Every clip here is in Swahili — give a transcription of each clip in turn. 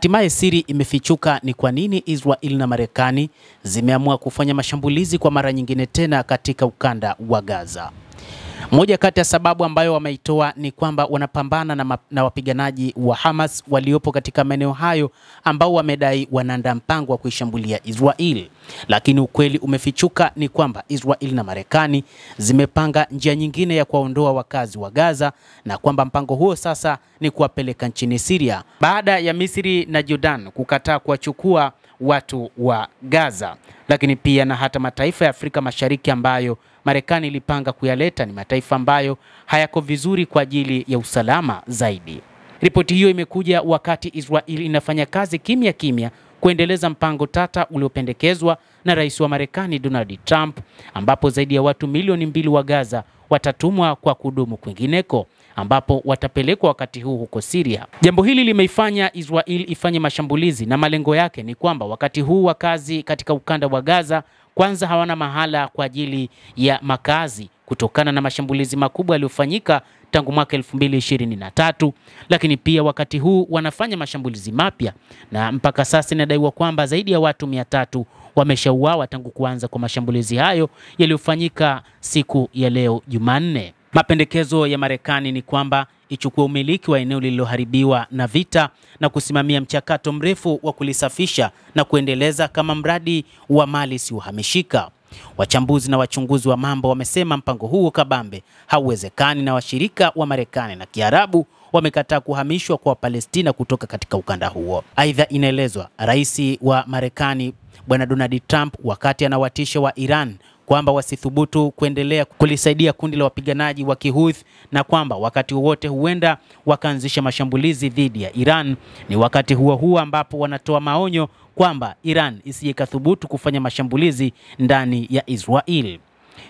Hatimaye siri imefichuka ni kwa nini Israel na Marekani zimeamua kufanya mashambulizi kwa mara nyingine tena katika ukanda wa Gaza. Moja kati ya sababu ambayo wameitoa ni kwamba wanapambana na wapiganaji wa Hamas waliopo katika maeneo hayo ambao wamedai wanaandaa mpango wa kuishambulia Israel. Lakini ukweli umefichuka ni kwamba Israel na Marekani zimepanga njia nyingine ya kuwaondoa wakazi wa Gaza, na kwamba mpango huo sasa ni kuwapeleka nchini Syria baada ya Misri na Jordan kukataa kuwachukua watu wa Gaza. Lakini pia na hata mataifa ya Afrika Mashariki ambayo Marekani ilipanga kuyaleta ni mataifa ambayo hayako vizuri kwa ajili ya usalama zaidi. Ripoti hiyo imekuja wakati Israel inafanya kazi kimya kimya kuendeleza mpango tata uliopendekezwa na Rais wa Marekani Donald Trump, ambapo zaidi ya watu milioni 2 wa Gaza watatumwa kwa kudumu kwingineko, ambapo watapelekwa wakati huu huko Syria. Jambo hili limeifanya Israel ifanye mashambulizi, na malengo yake ni kwamba wakati huu wakazi katika ukanda wa Gaza kwanza hawana mahala kwa ajili ya makazi kutokana na mashambulizi makubwa yaliyofanyika tangu mwaka 2023, lakini pia wakati huu wanafanya mashambulizi mapya, na mpaka sasa inadaiwa kwamba zaidi ya watu 300 wameshauawa tangu kuanza kwa mashambulizi hayo yaliyofanyika siku ya leo Jumanne. Mapendekezo ya Marekani ni kwamba ichukue umiliki wa eneo lililoharibiwa na vita na kusimamia mchakato mrefu wa kulisafisha na kuendeleza kama mradi wa mali isiyohamishika. Wachambuzi na wachunguzi wa mambo wamesema mpango huo kabambe hauwezekani, na washirika wa Marekani na Kiarabu wamekataa kuhamishwa kwa Palestina kutoka katika ukanda huo. Aidha, inaelezwa Rais wa Marekani Bwana Donald Trump wakati anawatisha wa Iran kwamba wasithubutu kuendelea kulisaidia kundi la wapiganaji wa Kihouthi, na kwamba wakati wote huenda wakaanzisha mashambulizi dhidi ya Iran. Ni wakati huo ambapo wanatoa maonyo kwamba Iran isije kathubutu kufanya mashambulizi ndani ya Israel.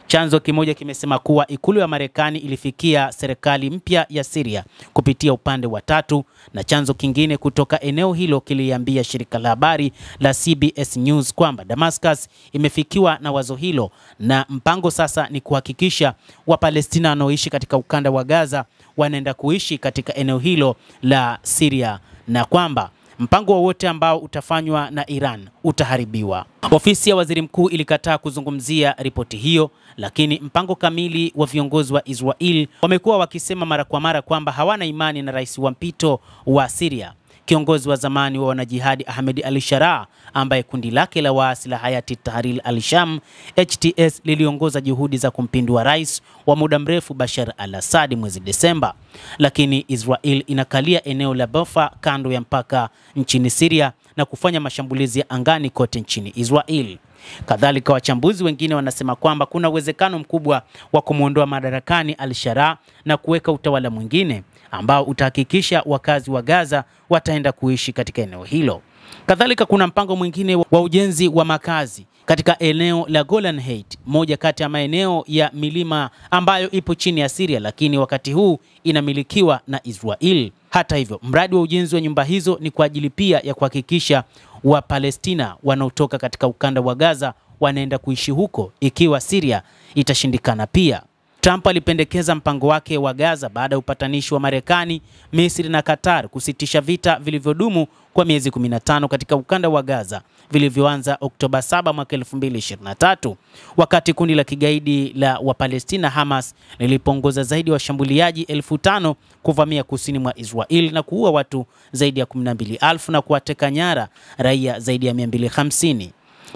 Chanzo kimoja kimesema kuwa ikulu ya Marekani ilifikia serikali mpya ya Syria kupitia upande wa tatu, na chanzo kingine kutoka eneo hilo kiliambia shirika la habari la CBS News kwamba Damascus imefikiwa na wazo hilo, na mpango sasa ni kuhakikisha Wapalestina wanaoishi katika ukanda wa Gaza wanaenda kuishi katika eneo hilo la Syria, na kwamba mpango wowote ambao utafanywa na Iran utaharibiwa. Ofisi ya Waziri Mkuu ilikataa kuzungumzia ripoti hiyo, lakini mpango kamili wa viongozi wa Israel wamekuwa wakisema mara kwa mara kwamba hawana imani na rais wa mpito wa Syria, kiongozi wa zamani wa wanajihadi Ahmed al-Sharaa, ambaye kundi lake la waasi la Hayat Tahrir al-Sham HTS liliongoza juhudi za kumpindua rais wa muda mrefu Bashar al-Assad mwezi Desemba. Lakini Israel inakalia eneo la Befa kando ya mpaka nchini Syria na kufanya mashambulizi ya angani kote nchini Israel. Kadhalika, wachambuzi wengine wanasema kwamba kuna uwezekano mkubwa wa kumuondoa madarakani al-Sharaa na kuweka utawala mwingine ambao utahakikisha wakazi wa Gaza wataenda kuishi katika eneo hilo. Kadhalika, kuna mpango mwingine wa ujenzi wa makazi katika eneo la Golan Heights, moja kati ya maeneo ya milima ambayo ipo chini ya Syria, lakini wakati huu inamilikiwa na Israel. Hata hivyo, mradi wa ujenzi wa nyumba hizo ni kwa ajili pia ya kuhakikisha Wapalestina wanaotoka katika ukanda wa Gaza wanaenda kuishi huko ikiwa Syria itashindikana pia. Trump alipendekeza mpango wake wa Gaza baada ya upatanishi wa Marekani, Misri na Qatar kusitisha vita vilivyodumu kwa miezi 15 katika ukanda wa Gaza vilivyoanza Oktoba 7 mwaka 2023, wakati kundi la kigaidi la Wapalestina Hamas lilipoongoza zaidi ya washambuliaji 5,000 kuvamia kusini mwa Israel na kuua watu zaidi ya 12,000 na kuwateka nyara raia zaidi ya 250.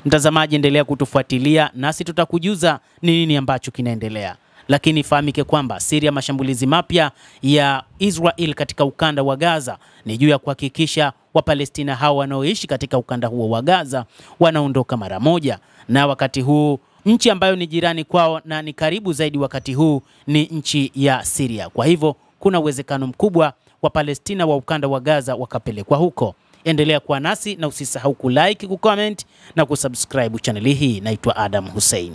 Mtazamaji, endelea kutufuatilia nasi tutakujuza ni nini ambacho kinaendelea. Lakini fahamike kwamba Syria, mashambulizi mapya ya Israel katika ukanda wa Gaza ni juu ya kuhakikisha Wapalestina hao wanaoishi katika ukanda huo wa Gaza wanaondoka mara moja. Na wakati huu nchi ambayo ni jirani kwao na ni karibu zaidi wakati huu ni nchi ya Syria. Kwa hivyo kuna uwezekano mkubwa wa Palestina wa ukanda wa Gaza wakapelekwa huko. Endelea kuwa nasi na usisahau kulike, kucomment na kusubscribe channel hii. Naitwa Adam Hussein.